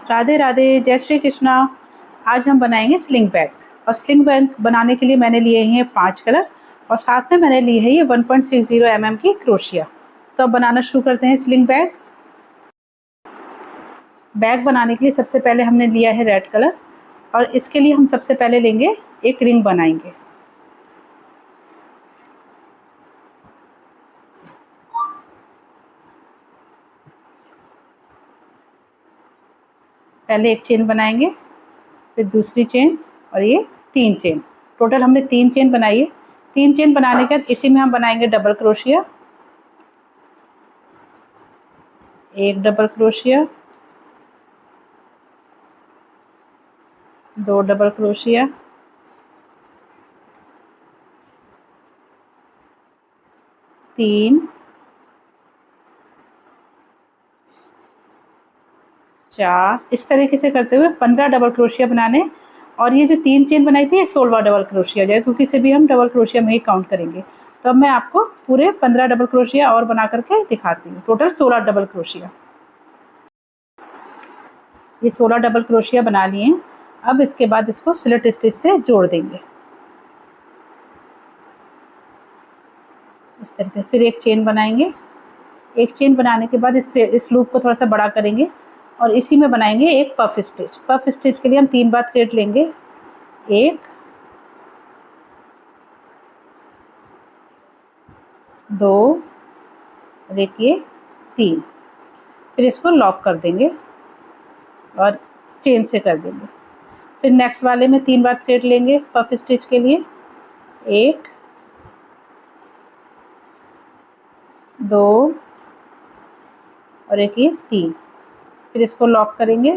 राधे राधे, जय श्री कृष्णा। आज हम बनाएंगे स्लिंग बैग। और स्लिंग बैग बनाने के लिए मैंने लिए हैं 5 कलर और साथ में मैंने ली है ये 1.60 mm की क्रोशिया। तो अब बनाना शुरू करते हैं स्लिंग बैग। बैग बनाने के लिए सबसे पहले हमने लिया है रेड कलर और इसके लिए हम सबसे पहले लेंगे एक रिंग बनाएंगे। पहले एक चेन बनाएंगे, फिर दूसरी चेन और ये 3 चेन। टोटल हमने 3 चेन बनाई है। 3 चेन बनाने के बाद इसी में हम बनाएंगे डबल क्रोशिया, एक डबल क्रोशिया, 2 डबल क्रोशिया, 3, 4। इस तरीके से करते हुए 15 डबल क्रोशिया बनाने। और ये जो 3 चेन बनाई थी ये 16वां डबल क्रोशिया हो जाएगा, क्योंकि इसे भी हम डबल क्रोशिया में ही काउंट करेंगे। तो अब मैं आपको पूरे 15 डबल क्रोशिया और बना करके दिखाती हूँ। Total 16 double crochet. ये 16 डबल क्रोशिया बना लिए हैं। अब इसके बाद इसको स्लिट स्टिच से जोड़ देंगे इस तरीके से। फिर एक चेन बनाएंगे। एक चेन बनाने के बाद इस लूप को थोड़ा सा बड़ा करेंगे और इसी में बनाएंगे एक पफ स्टिच। पफ स्टिच के लिए हम 3 बार थ्रेड लेंगे, 1, 2 और एक ये 3। फिर इसको लॉक कर देंगे और चेन से कर देंगे। फिर नेक्स्ट वाले में 3 बार थ्रेड लेंगे पफ स्टिच के लिए, 1, 2 और एक ये 3। फिर इसको लॉक करेंगे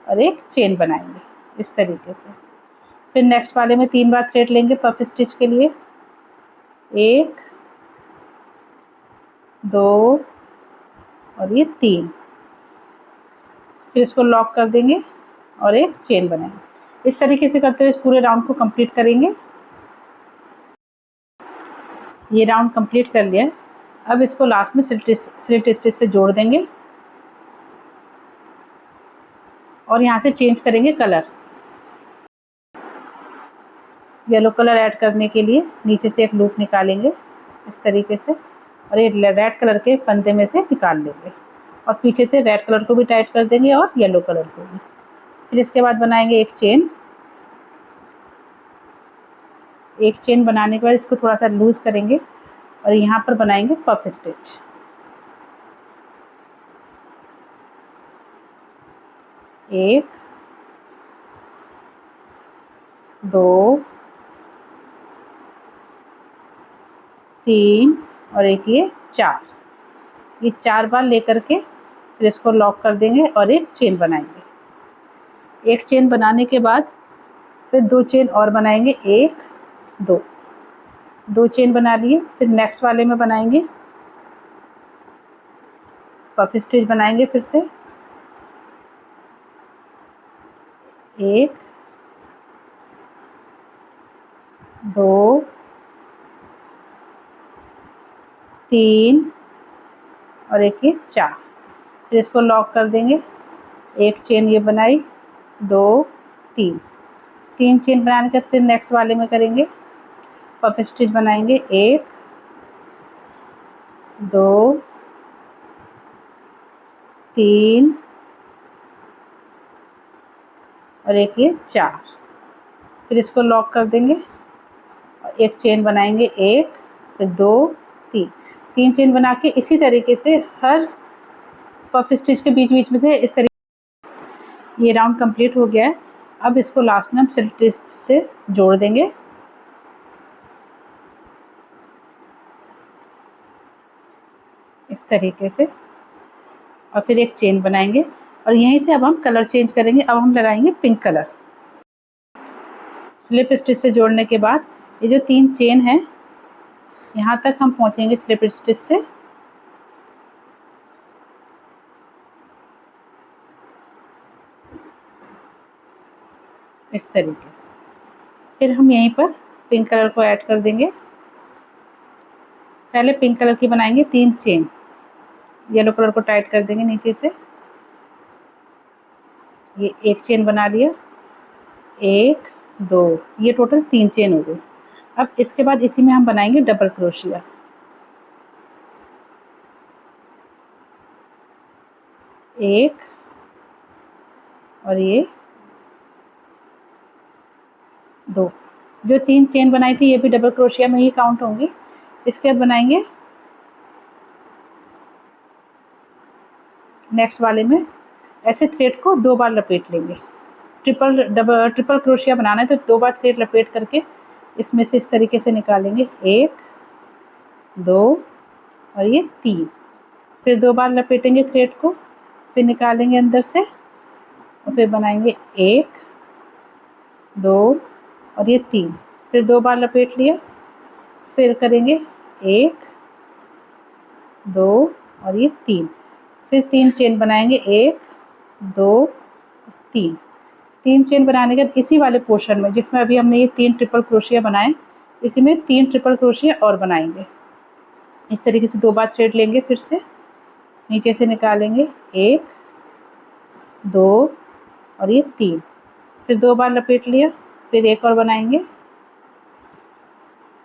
और एक चेन बनाएंगे इस तरीके से। फिर नेक्स्ट वाले में 3 बार थ्रेड लेंगे पफ स्टिच के लिए, 1, 2 और ये 3। फिर इसको लॉक कर देंगे और एक चेन बनाएंगे। इस तरीके से करते हुए इस पूरे राउंड को कंप्लीट करेंगे। ये राउंड कंप्लीट कर लिया है। अब इसको लास्ट में स्लिट स्टिच से जोड़ देंगे और यहाँ से चेंज करेंगे कलर। येलो कलर ऐड करने के लिए नीचे से एक लूप निकालेंगे इस तरीके से और ये रेड कलर के फंदे में से निकाल लेंगे और पीछे से रेड कलर को भी टाइट कर देंगे और येलो कलर को भी। फिर इसके बाद बनाएंगे एक चेन। एक चेन बनाने के बाद इसको थोड़ा सा लूज करेंगे और यहाँ पर बनाएंगे पफ स्टिच। एक, 2, 3 और एक ये 4। ये 4 बार लेकर के फिर इसको लॉक कर देंगे और एक चेन बनाएंगे। एक चेन बनाने के बाद फिर 2 चेन और बनाएंगे, 1, 2। 2 चेन बना लिए। फिर नेक्स्ट वाले में बनाएंगे पफ स्टिच बनाएंगे फिर से, 1, 2, 3 और एक ये 4। फिर इसको लॉक कर देंगे। एक चेन ये बनाई, 2, 3। 3 चेन बनाने के बाद फिर नेक्स्ट वाले में करेंगे पफ स्टिच बनाएंगे, 1, 2, 3 और एक ये 4। फिर इसको लॉक कर देंगे और एक चेन बनाएंगे, 1, फिर 2, 3। 3 चेन बना के इसी तरीके से हर पफ स्टिच के बीच बीच में से इस तरीके। ये राउंड कंप्लीट हो गया है। अब इसको लास्ट में हम स्लिट स्टिच से जोड़ देंगे इस तरीके से और फिर एक चेन बनाएंगे और यहीं से अब हम कलर चेंज करेंगे। अब हम लगाएंगे पिंक कलर। स्लिप स्टिच से जोड़ने के बाद ये जो 3 चेन है यहाँ तक हम पहुँचेंगे स्लिप स्टिच से। इस तरीके से फिर हम यहीं पर पिंक कलर को ऐड कर देंगे। पहले पिंक कलर की बनाएंगे 3 चेन, येलो कलर को टाइट कर देंगे नीचे से ये एक चेन बना लिया, 1 2, ये टोटल 3 चेन हो गई। अब इसके बाद इसी में हम बनाएंगे डबल क्रोशिया। 1 और ये 2, जो 3 चेन बनाई थी ये भी डबल क्रोशिया में ही काउंट होंगी। इसके बाद बनाएंगे नेक्स्ट वाले में, ऐसे थ्रेड को 2 बार लपेट लेंगे। ट्रिपल क्रोशिया बनाना है तो 2 बार थ्रेड लपेट करके इसमें से इस तरीके से निकालेंगे, 1 2 और ये 3। फिर 2 बार लपेटेंगे थ्रेड को, फिर निकालेंगे अंदर से और फिर बनाएंगे 1 2 और ये 3। फिर 2 बार लपेट लिया, फिर करेंगे 1 2 और ये 3। फिर 3 चेन बनाएंगे, 1 2 3। 3 चेन बनाने के बाद इसी वाले पोर्शन में जिसमें अभी हमने ये 3 ट्रिपल क्रोशिया बनाए, इसी में 3 ट्रिपल क्रोशिया और बनाएंगे। इस तरीके से 2 बार थ्रेड लेंगे, फिर से नीचे से निकालेंगे, 1 2 और ये 3। फिर 2 बार लपेट लिया, फिर एक और बनाएंगे,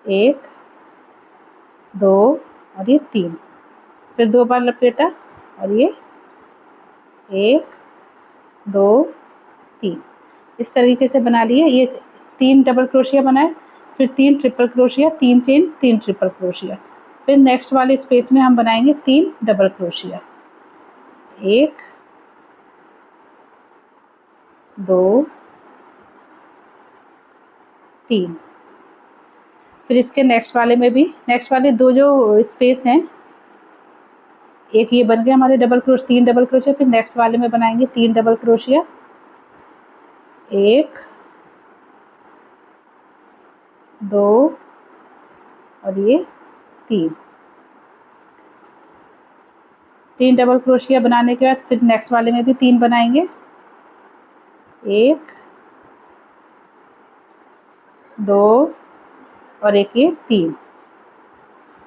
1 2 और ये 3। फिर 2 बार लपेटा और ये 1 2 3। इस तरीके से बना लिए। ये 3 डबल क्रोशिया बनाए, फिर 3 triple crochet, 3 chain, 3 triple crochet. फिर नेक्स्ट वाले स्पेस में हम बनाएंगे 3 डबल क्रोशिया, 1 2 3। फिर इसके नेक्स्ट वाले में भी, नेक्स्ट वाले 2 जो स्पेस हैं, एक ये बन गया हमारे 3 डबल क्रोशिया। फिर नेक्स्ट वाले में बनाएंगे 3 डबल क्रोशिया, 1 2 और ये 3। 3 डबल क्रोशिया बनाने के बाद फिर नेक्स्ट वाले में भी 3 बनाएंगे, 1 2 और एक ये 3।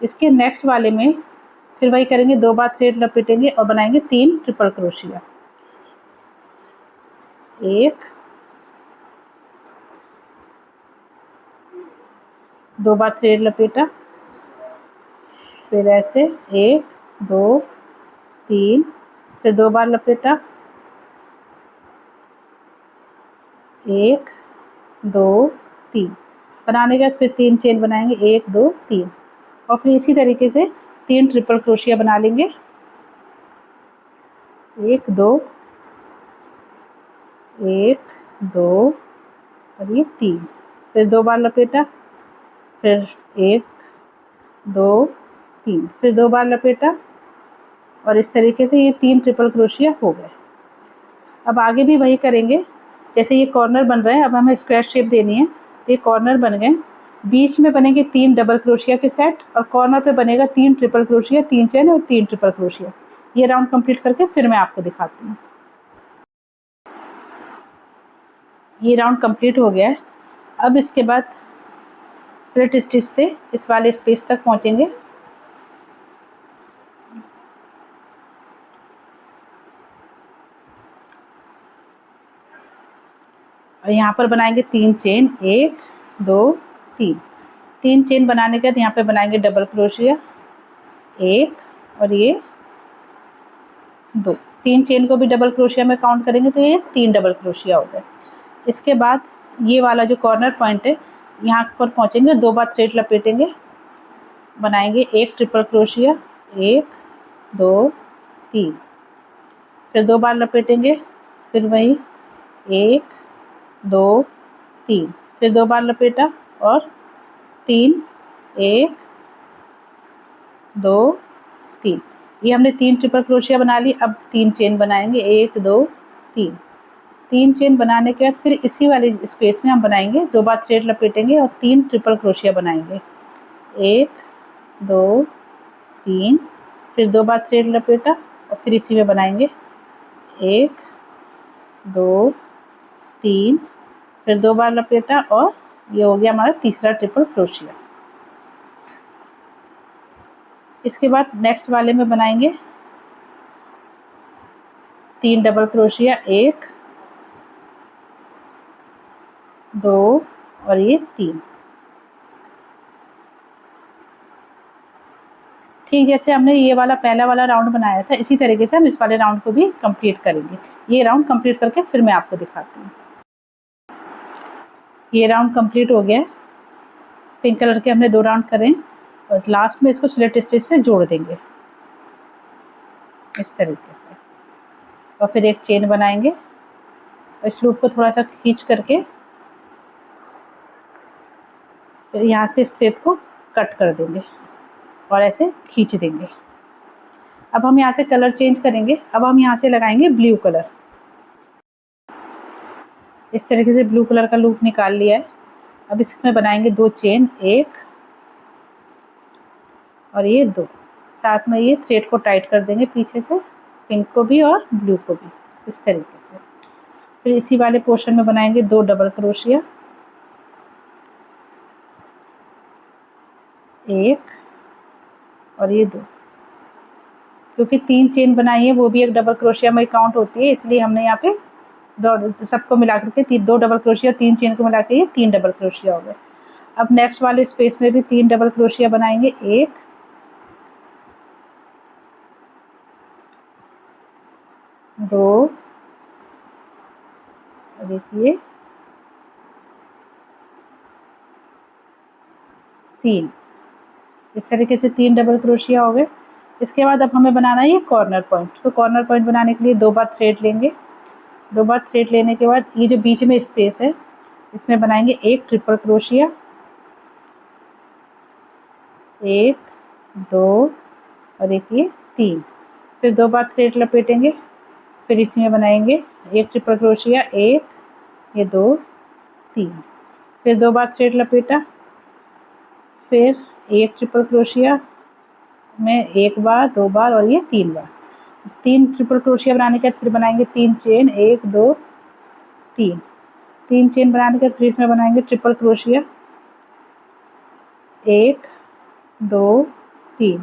इसके नेक्स्ट वाले में फिर वही करेंगे, 2 बार थ्रेड लपेटेंगे और बनाएंगे 3 ट्रिपल क्रोशिया, 1 2 बार थ्रेड लपेटा, फिर ऐसे 1 2 3, फिर 2 बार लपेटा, 1 2 3। बनाने के बाद फिर 3 चेन बनाएंगे, 1 2 3। और फिर इसी तरीके से 3 ट्रिपल क्रोशिया बना लेंगे, 1 2 1 2 और ये 3। फिर 2 बार लपेटा, फिर 1 2 3, फिर 2 बार लपेटा और इस तरीके से ये 3 ट्रिपल क्रोशिया हो गए। अब आगे भी वही करेंगे, जैसे ये कॉर्नर बन रहा है, अब हमें स्क्वायर शेप देनी है। तो ये कॉर्नर बन गए, बीच में बनेंगे 3 डबल क्रोशिया के सेट और कॉर्नर पे बनेगा 3 ट्रिपल क्रोशिया, 3 चेन और 3 ट्रिपल क्रोशिया। ये राउंड कंप्लीट करके फिर मैं आपको दिखाती हूँ। ये राउंड कंप्लीट हो गया है। अब इसके बाद स्लिट स्टिच से इस वाले स्पेस तक पहुँचेंगे। और यहाँ पर बनाएंगे 3 चेन, 1 2 3। 3 चेन बनाने के बाद यहाँ पे बनाएंगे डबल क्रोशिया, 1 और ये 2। 3 चेन को भी डबल क्रोशिया में काउंट करेंगे तो ये 3 डबल क्रोशिया हो गए। इसके बाद ये वाला जो कॉर्नर पॉइंट है, यहाँ पर पहुँचेंगे, 2 बार थ्रेड लपेटेंगे, बनाएंगे 1 ट्रिपल क्रोशिया, 1 2 3। फिर 2 बार लपेटेंगे, फिर वही 1 2 3। फिर 2 बार लपेटा और 3 1 2 3। ये हमने 3 ट्रिपल क्रोशिया बना ली। अब 3 चेन बनाएंगे, 1 2 3। 3 चेन बनाने के बाद फिर इसी वाले स्पेस में हम बनाएंगे, 2 बार थ्रेड लपेटेंगे और 3 ट्रिपल क्रोशिया बनाएंगे, 1 2 3। फिर 2 बार थ्रेड लपेटा और फिर इसी में बनाएंगे, 1 2 3। फिर 2 बार लपेटा और ये हो गया हमारा तीसरा ट्रिपल क्रोशिया। इसके बाद नेक्स्ट वाले में बनाएंगे 3 डबल क्रोशिया, 1 2 और ये 3। ठीक जैसे हमने ये वाला पहला वाला राउंड बनाया था, इसी तरीके से हम इस वाले राउंड को भी कंप्लीट करेंगे। ये राउंड कंप्लीट करके फिर मैं आपको दिखाती हूँ। ये राउंड कंप्लीट हो गया है। पिंक कलर के हमने 2 राउंड करें और लास्ट में इसको स्लिट स्टिच से जोड़ देंगे इस तरीके से, और फिर एक चेन बनाएंगे और इस लूप को थोड़ा सा खींच करके फिर यहाँ से इस थ्रेड को कट कर देंगे और ऐसे खींच देंगे। अब हम यहाँ से कलर चेंज करेंगे। अब हम यहाँ से लगाएंगे ब्लू कलर। इस तरीके से ब्लू कलर का लूप निकाल लिया है। अब इसमें बनाएंगे 2 चेन, 1 और ये 2। साथ में ये थ्रेड को टाइट कर देंगे पीछे से, पिंक को भी और ब्लू को भी इस तरीके से। फिर इसी वाले पोर्शन में बनाएंगे 2 डबल क्रोशिया, 1 और ये 2। क्योंकि 3 चेन बनाई है वो भी एक डबल क्रोशिया में काउंट होती है, इसलिए हमने यहाँ पे सबको मिला करके 2 डबल क्रोशिया 3 चेन को मिला के ये 3 डबल क्रोशिया हो गए। अब नेक्स्ट वाले स्पेस में भी 3 डबल क्रोशिया बनाएंगे, 1 2 और देखिए 3। इस तरीके से 3 डबल क्रोशिया हो गए। इसके बाद अब हमें बनाना है ये कॉर्नर पॉइंट। तो कॉर्नर पॉइंट बनाने के लिए 2 बार थ्रेड लेंगे। 2 बार थ्रेड लेने के बाद ये जो बीच में स्पेस है इसमें बनाएंगे 1 ट्रिपल क्रोशिया, 1 2 और एक ये 3। फिर 2 बार थ्रेड लपेटेंगे। फिर इसमें बनाएंगे 1 ट्रिपल क्रोशिया, 1 ये 2 3। फिर 2 बार थ्रेड लपेटा, फिर 1 ट्रिपल क्रोशिया में 1 बार, 2 बार और ये 3 बार। 3 ट्रिपल क्रोशिया बनाने के बाद फिर बनाएंगे 3 चेन, 1 2 3। 3 चेन बनाने के बाद फिर इसमें बनाएंगे ट्रिपल क्रोशिया, 1 2 3।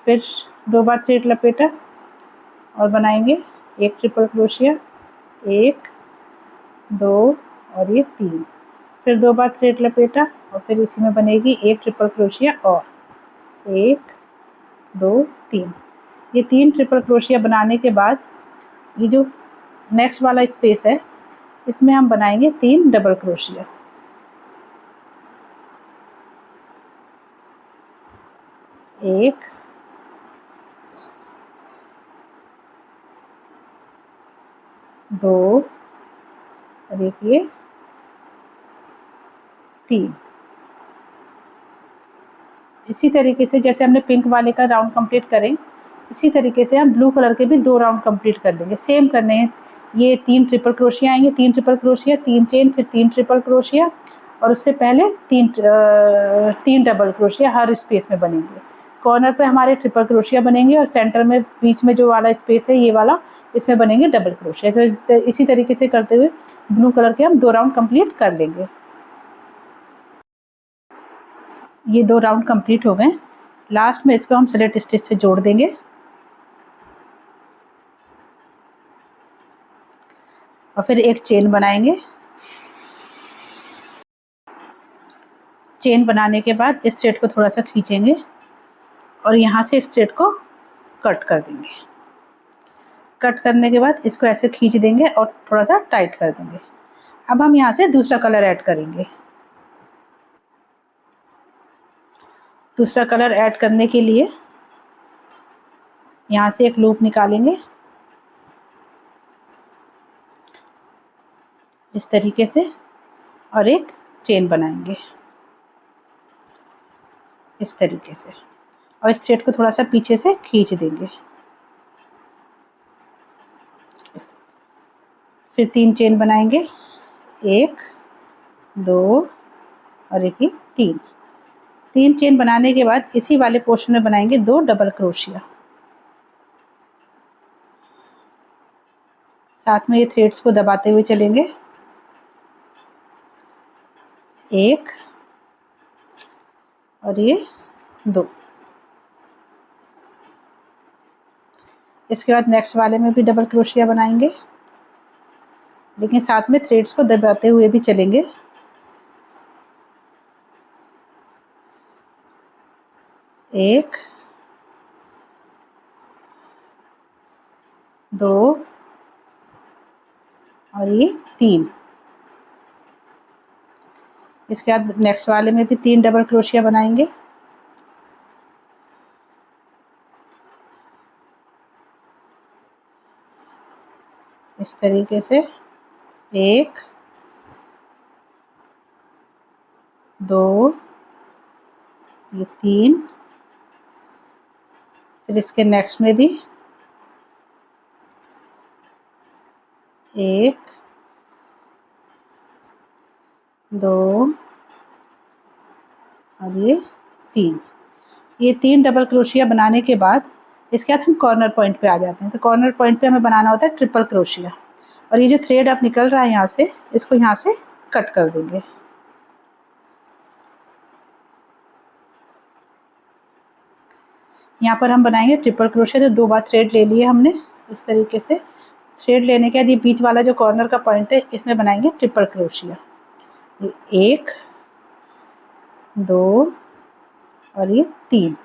फिर 2 बार थ्रेड लपेटा और बनाएंगे 1 ट्रिपल क्रोशिया, 1 2 और ये 3। फिर 2 बार थ्रेड लपेटा और फिर इसी में बनेगी 1 ट्रिपल क्रोशिया और 1 2 3। ये 3 ट्रिपल क्रोशिया बनाने के बाद ये जो नेक्स्ट वाला स्पेस है इसमें हम बनाएंगे 3 डबल क्रोशिया। 1 2 और एक ये 3। इसी तरीके से जैसे हमने पिंक वाले का राउंड कंप्लीट करें, इसी तरीके से हम ब्लू कलर के भी 2 राउंड कंप्लीट कर देंगे। सेम करने हैं। ये 3 ट्रिपल क्रोशिया आएंगे, 3 ट्रिपल क्रोशिया, 3 चेन, फिर 3 ट्रिपल क्रोशिया और उससे पहले 3 डबल क्रोशिया हर स्पेस में बनेंगे। कॉर्नर पे हमारे ट्रिपल क्रोशिया बनेंगे और सेंटर में बीच में जो वाला स्पेस है ये वाला, इसमें बनेंगे डबल क्रोशिया। तो इसी तरीके से करते हुए ब्लू कलर के हम 2 राउंड कंप्लीट कर लेंगे। ये 2 राउंड कंप्लीट हो गए। लास्ट में इसको हम स्लिट स्टिच से जोड़ देंगे और फिर एक चेन बनाएंगे। चेन बनाने के बाद इस थ्रेड को थोड़ा सा खींचेंगे और यहाँ से इस थ्रेड को कट कर देंगे। कट करने के बाद इसको ऐसे खींच देंगे और थोड़ा सा टाइट कर देंगे। अब हम यहाँ से दूसरा कलर ऐड करेंगे। दूसरा कलर ऐड करने के लिए यहाँ से एक लूप निकालेंगे इस तरीके से और एक चेन बनाएंगे इस तरीके से और इस थ्रेड को थोड़ा सा पीछे से खींच देंगे। फिर 3 चेन बनाएंगे, 1 2 और एक 3। 3 चेन बनाने के बाद इसी वाले पोर्शन में बनाएंगे 2 डबल क्रोशिया। साथ में ये थ्रेड्स को दबाते हुए चलेंगे, 1 और ये 2। इसके बाद नेक्स्ट वाले में भी डबल क्रोशिया बनाएंगे, लेकिन साथ में थ्रेड्स को दबाते हुए भी चलेंगे। एक, दो और ये 3। इसके बाद नेक्स्ट वाले में भी 3 डबल क्रोशिया बनाएंगे। इस तरीके से 1, 2, ये 3, फिर इसके नेक्स्ट में भी 1, 2 और ये 3। ये 3 डबल क्रोशिया बनाने के बाद इसके बाद हम कॉर्नर पॉइंट पे आ जाते हैं। तो कॉर्नर पॉइंट पे हमें बनाना होता है ट्रिपल क्रोशिया, और ये जो थ्रेड अब निकल रहा है यहाँ से, इसको यहाँ से कट कर देंगे। यहाँ पर हम बनाएंगे ट्रिपल क्रोशिया। तो 2 बार थ्रेड ले लिए हमने। इस तरीके से थ्रेड लेने के बाद ये बीच वाला जो कॉर्नर का पॉइंट है, इसमें बनाएंगे ट्रिपल क्रोशिया। 1, 2 और ये 3।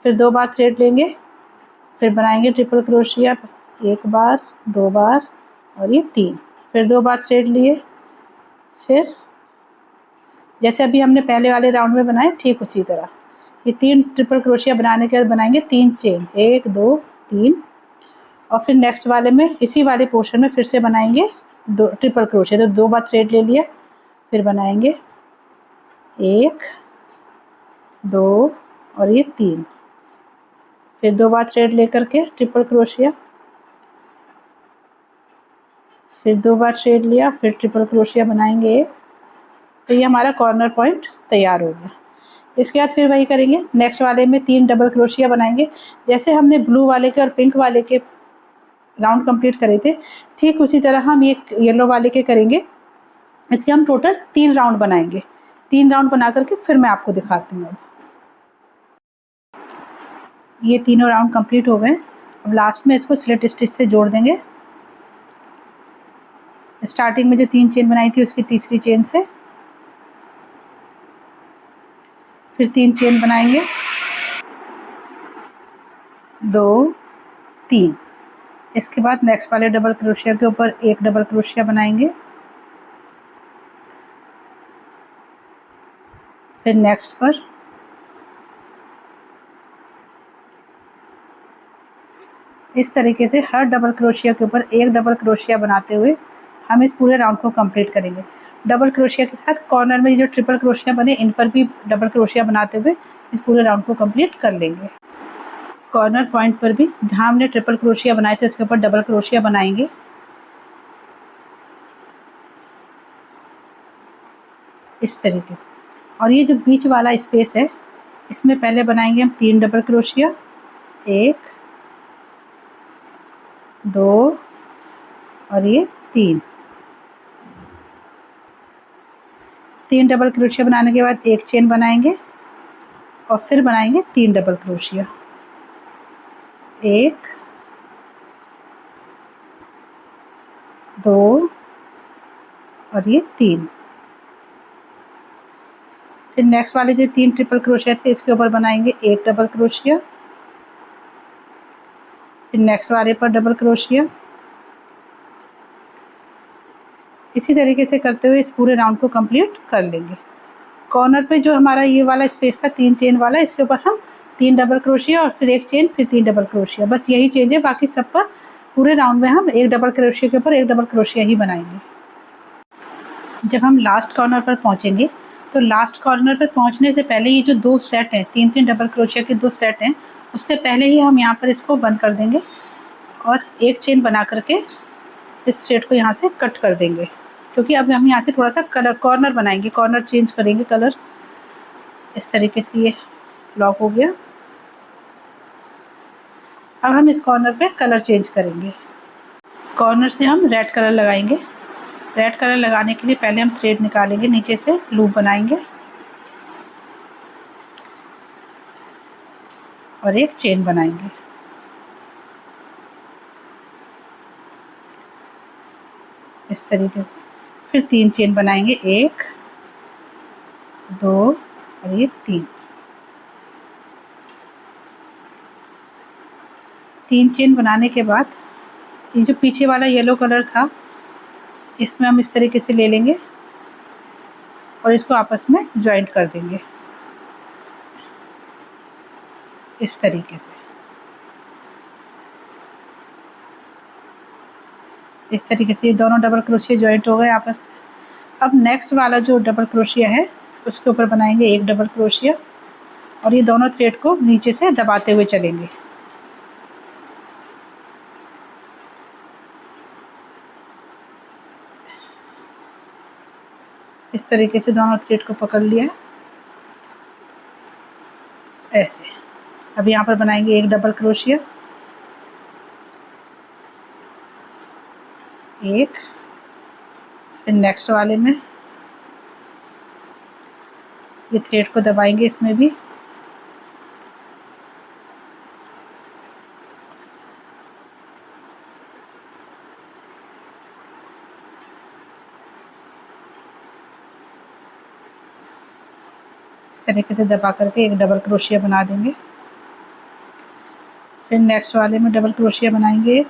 फिर 2 बार थ्रेड लेंगे, फिर बनाएंगे ट्रिपल क्रोशिया। 1 बार, 2 बार और ये 3। फिर 2 बार थ्रेड लिए, फिर जैसे अभी हमने पहले वाले राउंड में बनाए ठीक उसी तरह ये 3 ट्रिपल क्रोशिया बनाने के बाद बनाएंगे 3 चेन, 1, 2, 3। और फिर नेक्स्ट वाले में इसी वाले पोर्शन में फिर से बनाएंगे 2 ट्रिपल क्रोशिया। तो 2 बार थ्रेड ले लिया, फिर बनाएंगे 1, 2 और ये 3। फिर 2 बार थ्रेड लेकर के ट्रिपल क्रोशिया, फिर 2 बार थ्रेड लिया, फिर ट्रिपल क्रोशिया बनाएंगे 1। तो ये हमारा कॉर्नर पॉइंट तैयार हो गया। इसके बाद फिर वही करेंगे, नेक्स्ट वाले में 3 डबल क्रोशिया बनाएंगे। जैसे हमने ब्लू वाले के और पिंक वाले के राउंड कंप्लीट करे थे, ठीक उसी तरह हम ये येलो वाले के करेंगे। इसके हम टोटल 3 राउंड बनाएंगे। 3 राउंड बना करके फिर मैं आपको दिखाती हूँ। ये तीनों राउंड कंप्लीट हो गए। अब लास्ट में इसको स्लिट स्टिच से जोड़ देंगे। स्टार्टिंग में जो 3 चेन बनाई थी उसकी तीसरी चेन से फिर 3 चेन बनाएंगे, 2, 3। इसके बाद नेक्स्ट वाले डबल क्रोशिया के ऊपर 1 डबल क्रोशिया बनाएंगे। फिर नेक्स्ट पर इस तरीके से हर डबल क्रोशिया के ऊपर 1 डबल क्रोशिया बनाते हुए हम इस पूरे राउंड को कंप्लीट करेंगे। डबल क्रोशिया के साथ कॉर्नर में जो ट्रिपल क्रोशिया बने, इन पर भी डबल क्रोशिया बनाते हुए इस पूरे राउंड को कंप्लीट कर लेंगे। कॉर्नर पॉइंट पर भी जहाँ हमने ट्रिपल क्रोशिया बनाए थे उसके ऊपर डबल क्रोशिया बनाएंगे। इस तरीके से। और ये जो बीच वाला स्पेस है, इसमें पहले बनाएंगे हम 3 डबल क्रोशिया, 1, 2 और ये 3। 3 डबल क्रोशिया बनाने के बाद 1 चेन बनाएंगे और फिर बनाएंगे 3 डबल क्रोशिया, 1, 2 और ये 3। फिर नेक्स्ट वाले जो 3 ट्रिपल क्रोशिया थे इसके ऊपर बनाएंगे 1 डबल क्रोशिया, फिर नेक्स्ट वाले पर डबल क्रोशिया। इसी तरीके से करते हुए इस पूरे राउंड को कंप्लीट कर लेंगे। कॉर्नर पे जो हमारा ये वाला स्पेस था 3 चेन वाला, इसके ऊपर हम 3 डबल क्रोशिया और फिर 1 चेन, फिर 3 डबल क्रोशिया, बस यही चेंज है। बाकी सब पर पूरे राउंड में हम 1 डबल क्रोशिया के ऊपर 1 डबल क्रोशिया ही बनाएंगे। जब हम लास्ट कॉर्नर पर पहुंचेंगे तो लास्ट कॉर्नर पर पहुंचने से पहले ये जो 2 सेट हैं, 3-3 डबल क्रोशिया के 2 सेट हैं, उससे पहले ही हम यहाँ पर इसको बंद कर देंगे और 1 चेन बना करके इस थ्रेड को यहाँ से कट कर देंगे, क्योंकि अब हम यहाँ से थोड़ा सा कलर कॉर्नर बनाएंगे, कॉर्नर चेंज करेंगे कलर। इस तरीके से ये लॉक हो गया। अब हम इस कॉर्नर पे कलर चेंज करेंगे। कॉर्नर से हम रेड कलर लगाएंगे। रेड कलर लगाने के लिए पहले हम थ्रेड निकालेंगे, नीचे से लूप बनाएंगे और 1 चेन बनाएंगे। इस तरीके से। फिर 3 चेन बनाएंगे, 1 2 और ये 3 चेन बनाने के बाद ये जो पीछे वाला येलो कलर था इसमें हम इस तरीके से ले लेंगे और इसको आपस में जॉइंट कर देंगे इस तरीके से। इस तरीके से ये दोनों डबल क्रोशिया जॉइंट हो गए आपस में। अब नेक्स्ट वाला जो डबल क्रोशिया है उसके ऊपर बनाएंगे एक डबल क्रोशिया और ये दोनों थ्रेड को नीचे से दबाते हुए चलेंगे। इस तरीके से दोनों थ्रेड को पकड़ लिया है ऐसे। अब यहाँ पर बनाएंगे एक डबल क्रोशिया, एक, फिर नेक्स्ट वाले में ये थ्रेड को दबाएंगे इसमें भी, इस तरीके से दबा करके एक डबल क्रोशिया बना देंगे। फिर नेक्स्ट वाले में डबल क्रोशिया बनाएंगे एक,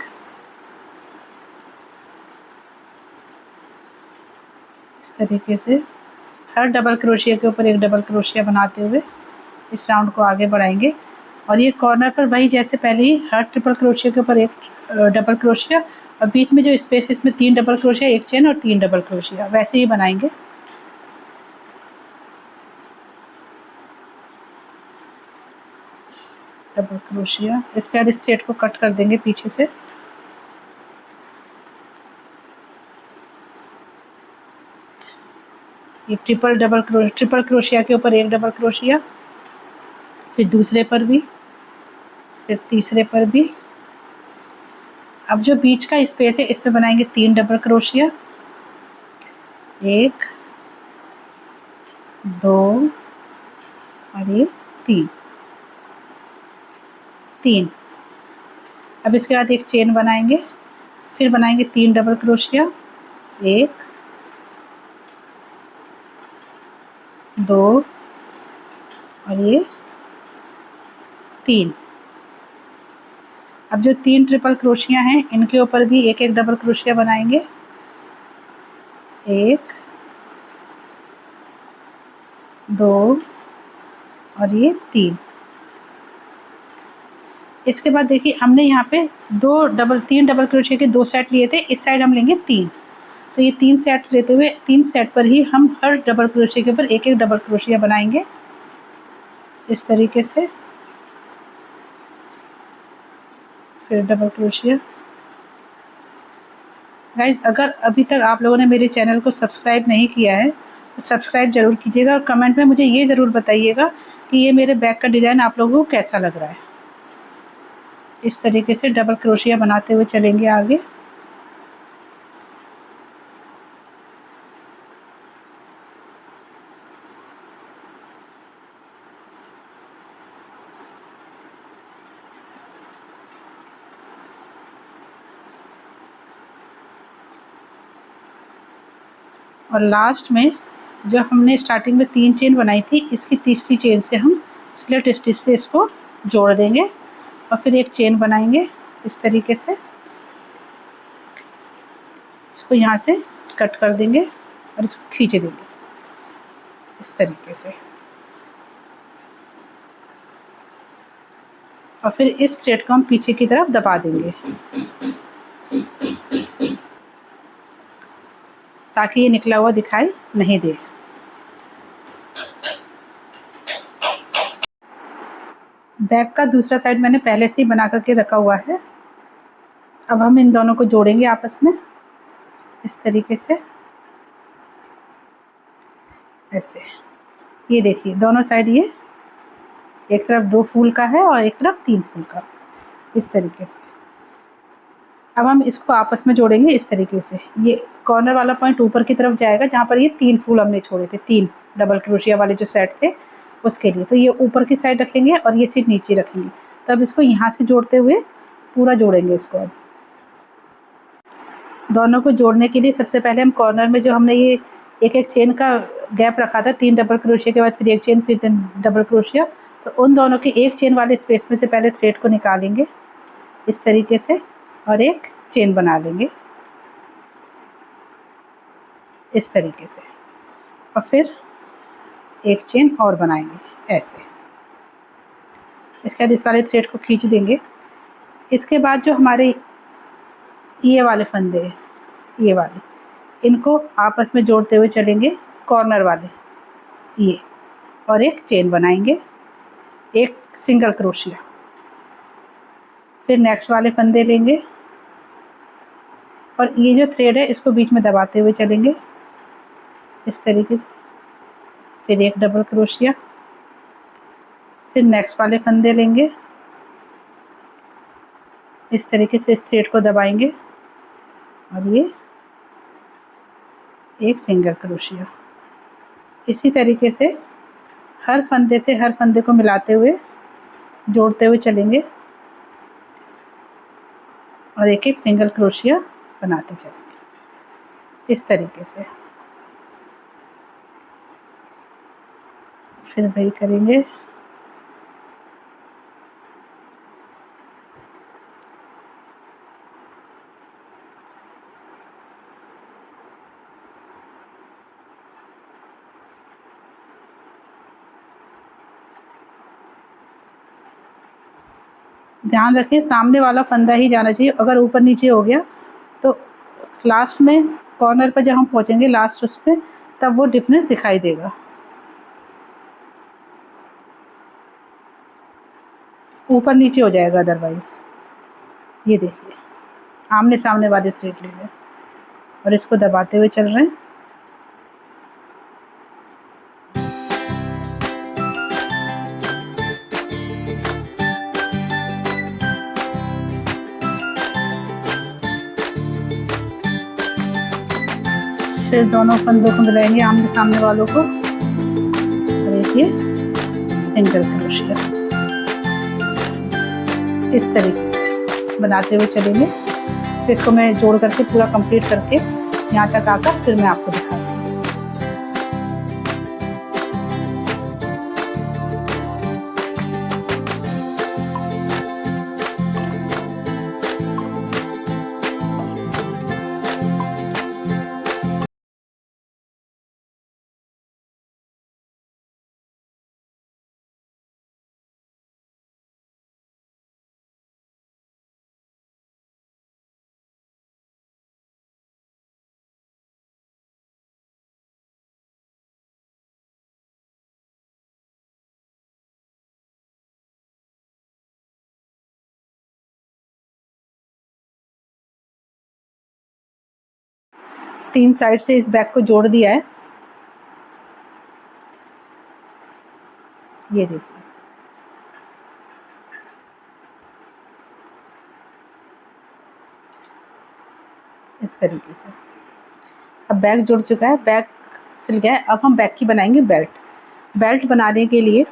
इस तरीके से हर डबल क्रोशिया के ऊपर एक डबल क्रोशिया बनाते हुए इस राउंड को आगे बढ़ाएंगे। और ये कॉर्नर पर वही जैसे पहले ही हर ट्रिपल क्रोशिया के ऊपर एक डबल क्रोशिया और बीच में जो स्पेस है इसमें 3 डबल क्रोशिया, एक चेन और 3 डबल क्रोशिया वैसे ही बनाएंगे। डबल क्रोशिया, इसके बाद इस थ्रेड को कट कर देंगे पीछे से। ये ट्रिपल क्रोशिया के ऊपर एक डबल क्रोशिया, फिर दूसरे पर भी, फिर तीसरे पर भी। अब जो बीच का स्पेस है इस पे बनाएंगे 3 डबल क्रोशिया, 1 2 और ये 3। अब इसके बाद एक चेन बनाएंगे, फिर बनाएंगे 3 डबल क्रोशिया, 1 2 और ये 3। अब जो 3 ट्रिपल क्रोशिया हैं इनके ऊपर भी एक एक डबल क्रोशिया बनाएंगे, 1 2 और ये 3। इसके बाद देखिए हमने यहाँ पे 3 डबल क्रोशिया के 2 सेट लिए थे, इस साइड हम लेंगे 3, तो ये 3 सेट लेते हुए 3 सेट पर ही हम हर डबल क्रोशिया के ऊपर एक एक डबल क्रोशिया बनाएंगे इस तरीके से। फिर डबल क्रोशिया। गाइज अगर अभी तक आप लोगों ने मेरे चैनल को सब्सक्राइब नहीं किया है तो सब्सक्राइब ज़रूर कीजिएगा और कमेंट में मुझे ये ज़रूर बताइएगा कि ये मेरे बैग का डिज़ाइन आप लोगों को कैसा लग रहा है। इस तरीके से डबल क्रोशिया बनाते हुए चलेंगे आगे। और लास्ट में जो हमने स्टार्टिंग में 3 चेन बनाई थी इसकी तीसरी चेन से हम स्लिट स्टिच से इसको जोड़ देंगे और फिर एक चेन बनाएंगे इस तरीके से। इसको यहाँ से कट कर देंगे और इसको खींच देंगे इस तरीके से। और फिर इस थ्रेड को हम पीछे की तरफ दबा देंगे ताकि ये निकला हुआ दिखाई नहीं दे। बैक का दूसरा साइड मैंने पहले से ही बना करके रखा हुआ है। अब हम इन दोनों को जोड़ेंगे आपस में इस तरीके से ऐसे। ये देखिए दोनों साइड ये एक तरफ 2 फूल का है और एक तरफ 3 फूल का, इस तरीके से। अब हम इसको आपस में जोड़ेंगे इस तरीके से। ये कॉर्नर वाला पॉइंट ऊपर की तरफ जाएगा जहाँ पर ये 3 फूल हमने छोड़े थे, 3 डबल क्रोशिया वाले जो सेट थे उसके लिए। तो ये ऊपर की साइड रखेंगे और ये सीट नीचे रखेंगे। तो अब इसको यहाँ से जोड़ते हुए पूरा जोड़ेंगे इसको। अब दोनों को जोड़ने के लिए सबसे पहले हम कॉर्नर में जो हमने ये एक एक चेन का गैप रखा था, 3 डबल क्रोशिया के बाद फिर एक चेन, फिर 3 डबल क्रोशिया, तो उन दोनों के एक चेन वाले स्पेस में से पहले थ्रेड को निकालेंगे इस तरीके से और एक चेन बना लेंगे इस तरीके से, और फिर एक चेन और बनाएंगे ऐसे। इसके बाद इस वाले थ्रेड को खींच देंगे। इसके बाद जो हमारे ये वाले फंदे हैं, ये वाले, इनको आपस में जोड़ते हुए चलेंगे, कॉर्नर वाले ये, और एक चेन बनाएंगे, एक सिंगल क्रोशिया। फिर नेक्स्ट वाले फंदे लेंगे और ये जो थ्रेड है इसको बीच में दबाते हुए चलेंगे इस तरीके से, फिर एक डबल क्रोशिया, फिर नेक्स्ट वाले फंदे लेंगे, इस तरीके से इस थ्रेड को दबाएंगे और ये एक सिंगल क्रोशिया। इसी तरीके से हर फंदे से हर फंदे को मिलाते हुए जोड़ते हुए चलेंगे और एक एक सिंगल क्रोशिया बनाते चलेंगे इस तरीके से। फिर वही करेंगे, ध्यान रखिए सामने वाला फंदा ही जाना चाहिए। अगर ऊपर नीचे हो गया तो लास्ट में कॉर्नर पर जब हम पहुंचेंगे लास्ट उस पर, तब वो डिफरेंस दिखाई देगा, ऊपर नीचे हो जाएगा अदरवाइज। ये देखिए आमने सामने वाले थ्रेड ले लें और इसको दबाते हुए चल रहे हैं। फिर दोनों फंदों को मिलाएंगे आमने सामने वालों को और देखिए सिंगल क्रोशिया इस तरीके से बनाते हुए चलेंगे। फिर इसको मैं जोड़ करके पूरा कंप्लीट करके यहाँ तक आकर फिर मैं आपको दिखाती हूँ। 3 साइड से इस बैग को जोड़ दिया है, ये देखिए इस तरीके से। अब बैग जुड़ चुका है, बैग सिल गया है। अब हम बैग की बनाएंगे बेल्ट। बेल्ट बनाने के लिए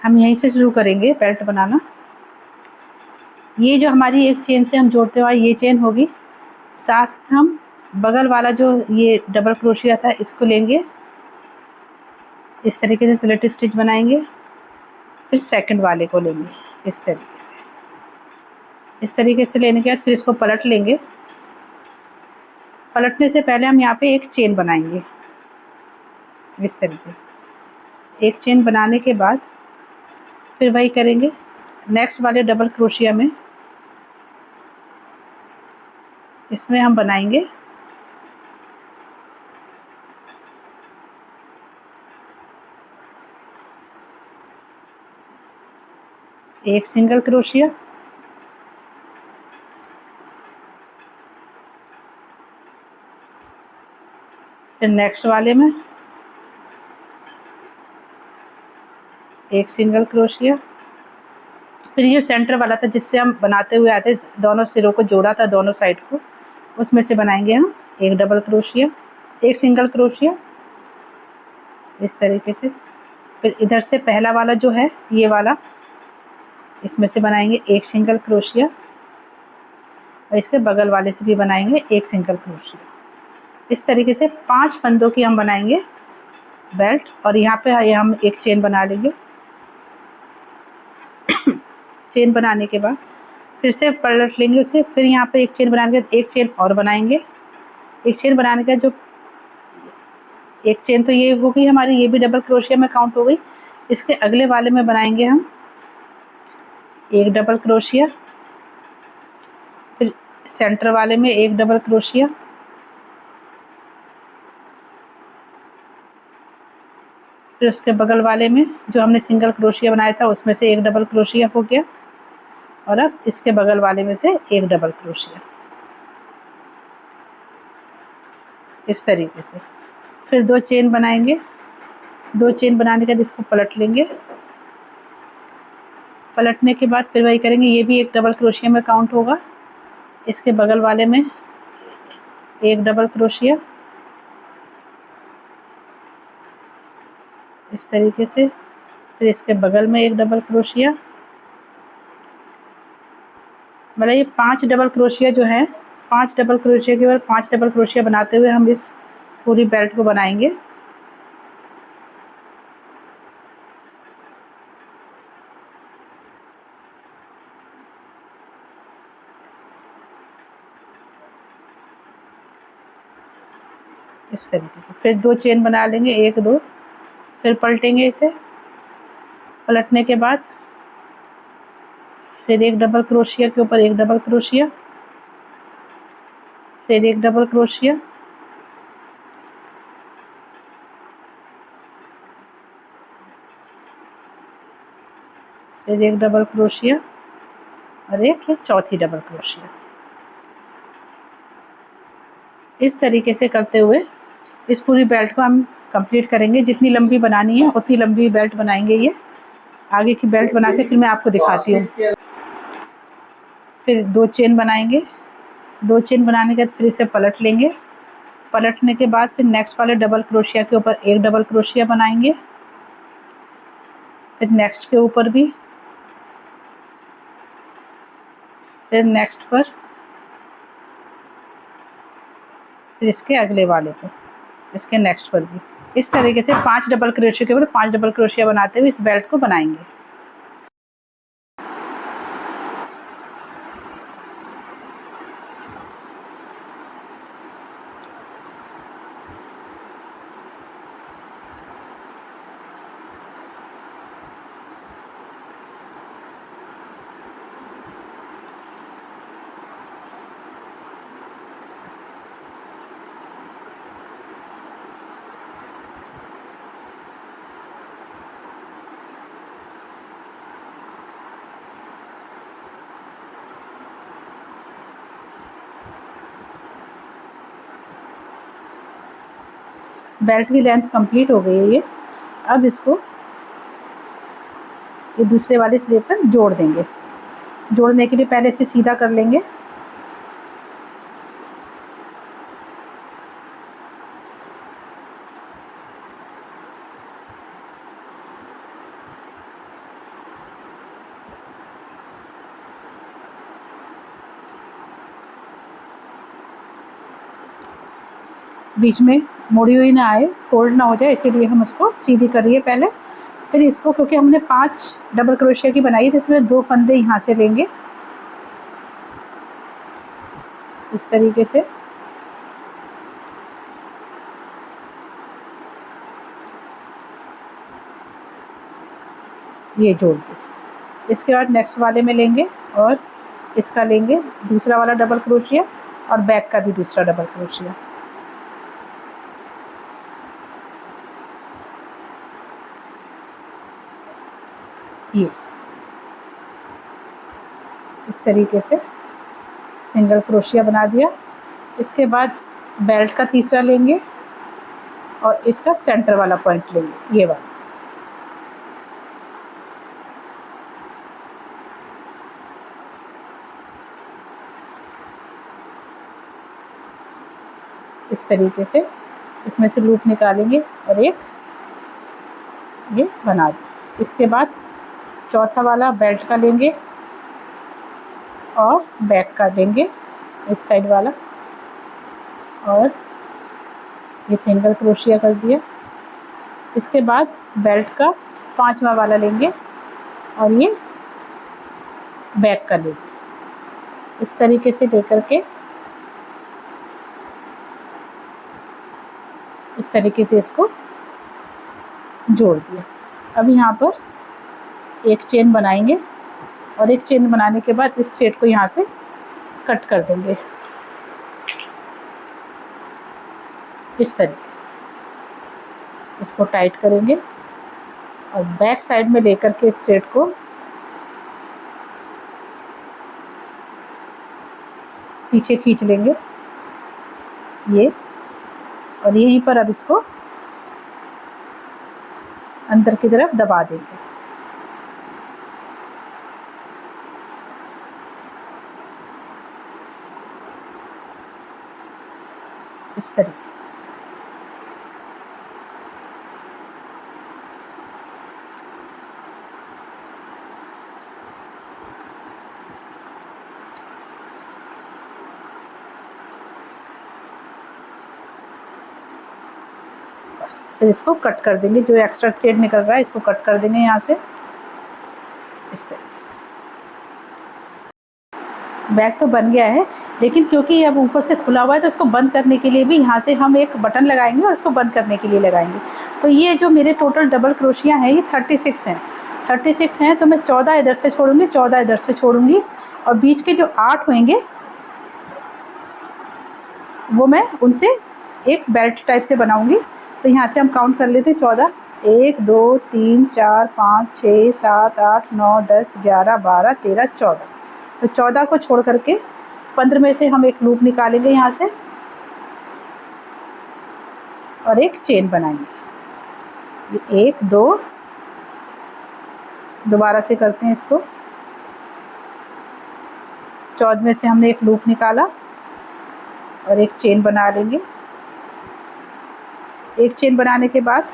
हम यहीं से शुरू करेंगे बेल्ट बनाना। ये जो हमारी एक चेन से हम जोड़ते हुए ये चेन होगी, साथ हम बगल वाला जो ये डबल क्रोशिया था इसको लेंगे, इस तरीके से स्लिट स्टिच बनाएंगे, फिर सेकंड वाले को लेंगे इस तरीके से। इस तरीके से लेने के बाद फिर इसको पलट लेंगे। पलटने से पहले हम यहाँ पे एक चेन बनाएंगे इस तरीके से। एक चेन बनाने के बाद फिर वही करेंगे, नेक्स्ट वाले डबल क्रोशिया में इसमें हम बनाएंगे एक सिंगल क्रोशिया, फिर नेक्स्ट वाले में एक सिंगल क्रोशिया, फिर ये सेंटर वाला था जिससे हम बनाते हुए आते, दोनों सिरों को जोड़ा था दोनों साइड को, उसमें से बनाएंगे हम एक डबल क्रोशिया, एक सिंगल क्रोशिया इस तरीके से। फिर इधर से पहला वाला जो है ये वाला, इसमें से बनाएंगे एक सिंगल क्रोशिया, और इसके बगल वाले से भी बनाएंगे एक सिंगल क्रोशिया। इस तरीके से 5 फंदों की हम बनाएंगे बेल्ट। और यहाँ पे हम एक चेन बना लेंगे। चेन बनाने के बाद फिर से पलट लेंगे उसे, फिर यहाँ पे एक चेन बनाने के एक चेन और बनाएंगे। एक चेन बनाने का जो एक चेन तो ये हो गई हमारी, ये भी डबल क्रोशिया में काउंट हो गई। इसके अगले वाले में बनाएंगे हम एक डबल क्रोशिया, फिर सेंटर वाले में एक डबल क्रोशिया, फिर उसके बगल वाले में जो हमने सिंगल क्रोशिया बनाया था उसमें से एक डबल क्रोशिया हो गया। और अब इसके बगल वाले में से एक डबल क्रोशिया, इस तरीके से। फिर 2 चेन बनाएंगे। 2 चेन बनाने के बाद इसको पलट लेंगे। पलटने के बाद फिर वही करेंगे, ये भी एक डबल क्रोशिया में काउंट होगा। इसके बगल वाले में एक डबल क्रोशिया, इस तरीके से। फिर इसके बगल में एक डबल क्रोशिया। मतलब ये 5 डबल क्रोशिया जो है, 5 डबल क्रोशिया के बाद 5 डबल क्रोशिया बनाते हुए हम इस पूरी बेल्ट को बनाएंगे। इस तरीके से फिर 2 चेन बना लेंगे, 1 2, फिर पलटेंगे इसे। पलटने के बाद फिर एक डबल क्रोशिया के ऊपर एक डबल क्रोशिया, फिर एक डबल क्रोशिया, फिर एक डबल क्रोशिया और एक ये चौथी डबल क्रोशिया। इस तरीके से करते हुए इस पूरी बेल्ट को हम कंप्लीट करेंगे। जितनी लंबी बनानी है उतनी लंबी बेल्ट बनाएंगे। ये आगे की बेल्ट बना के फिर मैं आपको दिखाती हूँ। फिर 2 चेन बनाएंगे। 2 चेन बनाने के बाद फिर इसे पलट लेंगे। पलटने के बाद फिर नेक्स्ट वाले डबल क्रोशिया के ऊपर एक डबल क्रोशिया बनाएंगे, फिर नेक्स्ट के ऊपर भी, फिर नेक्स्ट पर, फिर इसके अगले वाले पर, इसके नेक्स्ट पर भी। इस तरीके से 5 डबल क्रोशिया के ऊपर 5 डबल क्रोशिया बनाते हुए इस बेल्ट को बनाएंगे। बेल्ट की लेंथ कंप्लीट हो गई है ये। अब इसको ये दूसरे वाले सिरे पर जोड़ देंगे। जोड़ने के लिए पहले इसे सीधा कर लेंगे। बीच में मुड़ी हुई ना आए, फोल्ड ना हो जाए, इसीलिए हम उसको सीधी करिए पहले। फिर इसको, क्योंकि हमने 5 डबल क्रोशिया की बनाई है, इसमें 2 फंदे यहाँ से लेंगे इस तरीके से। ये जोड़ के इसके बाद नेक्स्ट वाले में लेंगे और इसका लेंगे दूसरा वाला डबल क्रोशिया और बैक का भी दूसरा डबल क्रोशिया। ये इस तरीके से सिंगल क्रोशिया बना दिया। इसके बाद बेल्ट का तीसरा लेंगे और इसका सेंटर वाला पॉइंट लेंगे, ये वाला। इस तरीके से इसमें से लूप निकालेंगे और एक ये बना दें। इसके बाद चौथा वाला बेल्ट का लेंगे और बैक का लेंगे इस साइड वाला, और ये सिंगल क्रोशिया कर दिया। इसके बाद बेल्ट का 5वां वाला लेंगे और ये बैक कर लेंगे। इस तरीके से लेकर के इस तरीके से इसको जोड़ दिया। अब यहाँ पर एक चेन बनाएंगे और एक चेन बनाने के बाद इस थ्रेड को यहाँ से कट कर देंगे इस तरीके से। इसको टाइट करेंगे और बैक साइड में लेकर के इस थ्रेड को पीछे खींच लेंगे ये, और यहीं पर अब इसको अंदर की तरफ दबा देंगे। इस तरीके से बस, फिर इसको कट कर देंगे। जो एक्स्ट्रा थ्रेड निकल रहा है इसको कट कर देंगे यहाँ से इस तरीके से। बैग तो बन गया है, लेकिन क्योंकि अब ऊपर से खुला हुआ है तो इसको बंद करने के लिए भी यहाँ से हम एक बटन लगाएंगे और इसको बंद करने के लिए लगाएंगे। तो ये जो मेरे टोटल डबल क्रोशिया हैं ये 36 हैं। 36 हैं, तो मैं 14 इधर से छोड़ूंगी, 14 इधर से छोड़ूंगी, और बीच के जो 8 होंगे वो मैं उनसे एक बेल्ट टाइप से बनाऊंगी। तो यहाँ से हम काउंट कर लेते हैं 14, 1 2 3 4 5 6 7 8 9 10 11 12 13 14। तो 14 को छोड़ करके 15 में से हम एक लूप निकालेंगे यहाँ से और एक चेन बनाएंगे। ये 1 2, दोबारा से करते हैं इसको। 14 में से हमने एक लूप निकाला और एक चेन बना लेंगे। एक चेन बनाने के बाद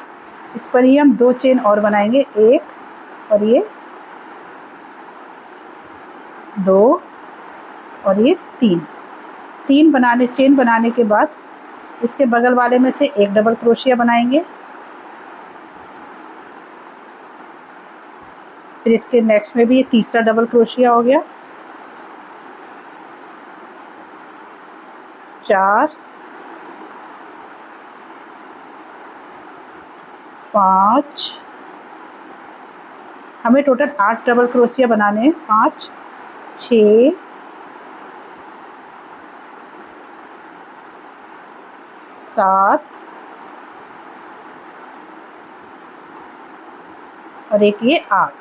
इस पर ही हम 2 चेन और बनाएंगे, एक और ये 2 और ये 3। चेन बनाने के बाद इसके बगल वाले में से एक डबल क्रोशिया बनाएंगे। फिर इसके नेक्स्ट में भी ये तीसरा डबल क्रोशिया हो गया, 4 5, हमें टोटल 8 डबल क्रोशिया बनाने हैं। 5 6 7 और एक ये 8।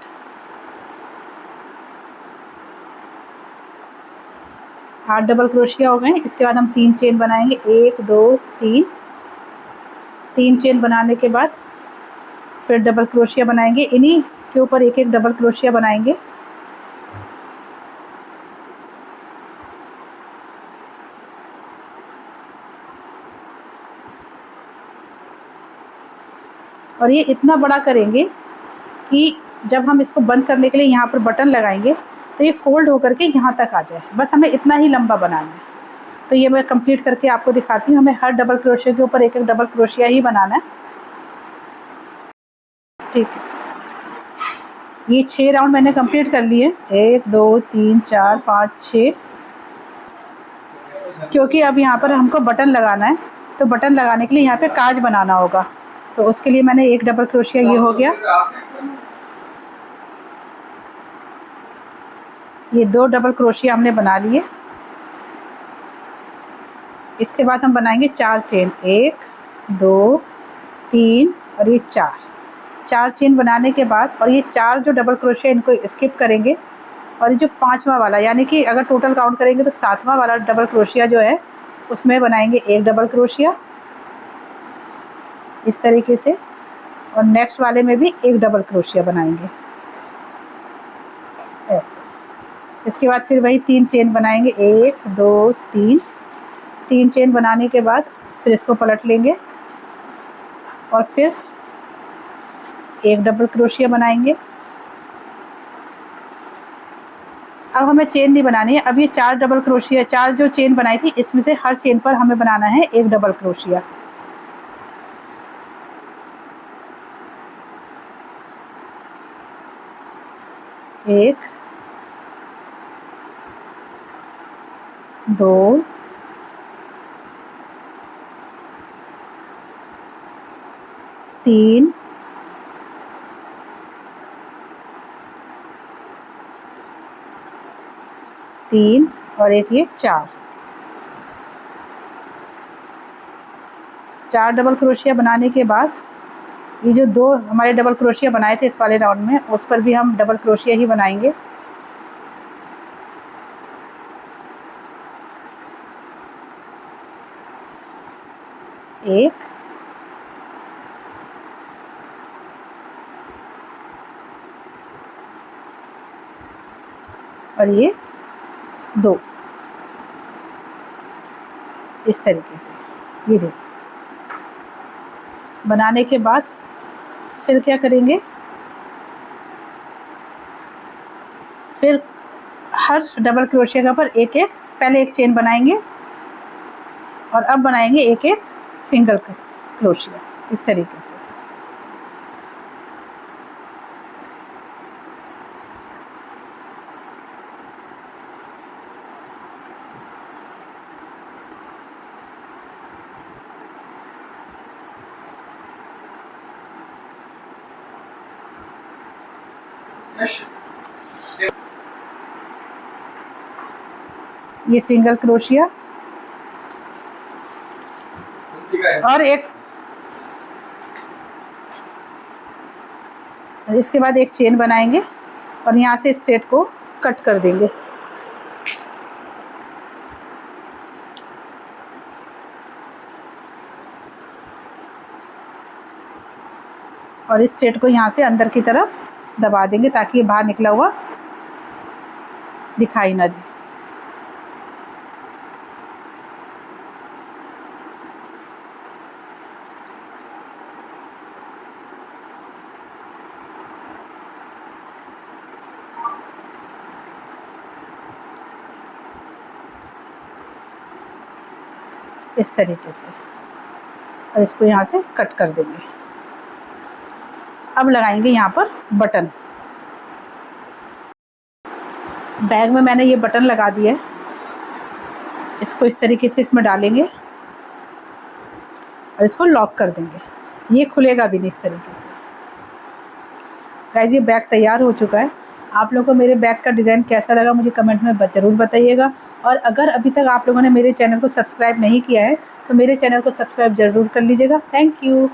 8 डबल क्रोशिया हो गए। इसके बाद हम 3 चेन बनाएंगे, 1 2 3। 3 चेन बनाने के बाद फिर डबल क्रोशिया बनाएंगे, इन्हीं के ऊपर एक एक डबल क्रोशिया बनाएंगे। और ये इतना बड़ा करेंगे कि जब हम इसको बंद करने के लिए यहाँ पर बटन लगाएंगे तो ये फोल्ड होकर के यहाँ तक आ जाए। बस हमें इतना ही लंबा बनाना है। तो ये मैं कंप्लीट करके आपको दिखाती हूँ। हमें हर डबल क्रोशिया के ऊपर एक एक डबल क्रोशिया ही बनाना है। ठीक है, ये 6 राउंड मैंने कंप्लीट कर लिए, 1 2 3 4 5 6। क्योंकि अब यहाँ पर हमको बटन लगाना है, तो बटन लगाने के लिए यहाँ पे काज बनाना होगा। तो उसके लिए मैंने एक डबल क्रोशिया, ये हो गया। ये 2 डबल क्रोशिया हमने बना लिए। इसके बाद हम बनाएंगे 4 चेन, 1 2 3 और ये 4 चेन बनाने के बाद, और ये 4 जो डबल क्रोशिया इनको स्किप करेंगे, और ये जो 5वां वाला, यानी कि अगर टोटल काउंट करेंगे तो 7वां वाला डबल क्रोशिया जो है उसमें बनाएंगे एक डबल क्रोशिया इस तरीके से, और नेक्स्ट वाले में भी एक डबल क्रोशिया बनाएंगे ऐसे। इसके बाद फिर वही 3 चेन बनाएंगे, 1 2 3। 3 चेन बनाने के बाद फिर इसको पलट लेंगे और फिर एक डबल क्रोशिया बनाएंगे। अब हमें चेन नहीं बनानी है। अब ये 4 डबल क्रोशिया, 4 जो चेन बनाई थी इसमें से हर चेन पर हमें बनाना है 1 डबल क्रोशिया। एक, दो, तीन, तीन और एक ये 4 डबल क्रोशिया बनाने के बाद ये जो 2 हमारे डबल क्रोशिया बनाए थे इस वाले राउंड में, उस पर भी हम डबल क्रोशिया ही बनाएंगे। एक, और ये 2, इस तरीके से। ये देखिए, बनाने के बाद फिर क्या करेंगे, फिर हर डबल क्रोशिया के ऊपर एक एक, पहले एक चेन बनाएंगे और अब बनाएंगे एक एक सिंगल क्रोशिया, इस तरीके से। ये सिंगल क्रोशिया और एक, इसके बाद एक चेन बनाएंगे और यहाँ से इस थ्रेड को कट कर देंगे। और इस थ्रेड को यहाँ से अंदर की तरफ दबा देंगे ताकि ये बाहर निकला हुआ दिखाई ना दे। इस तरीके से, और इसको यहाँ से कट कर देंगे। अब लगाएंगे यहाँ पर बटन। बैग में मैंने ये बटन लगा दिया है, इसको इस तरीके से इसमें डालेंगे और इसको लॉक कर देंगे। ये खुलेगा भी नहीं इस तरीके से। गाइस, ये बैग तैयार हो चुका है। आप लोगों को मेरे बैग का डिज़ाइन कैसा लगा मुझे कमेंट में ज़रूर बताइएगा। और अगर अभी तक आप लोगों ने मेरे चैनल को सब्सक्राइब नहीं किया है तो मेरे चैनल को सब्सक्राइब ज़रूर कर लीजिएगा। Thank you.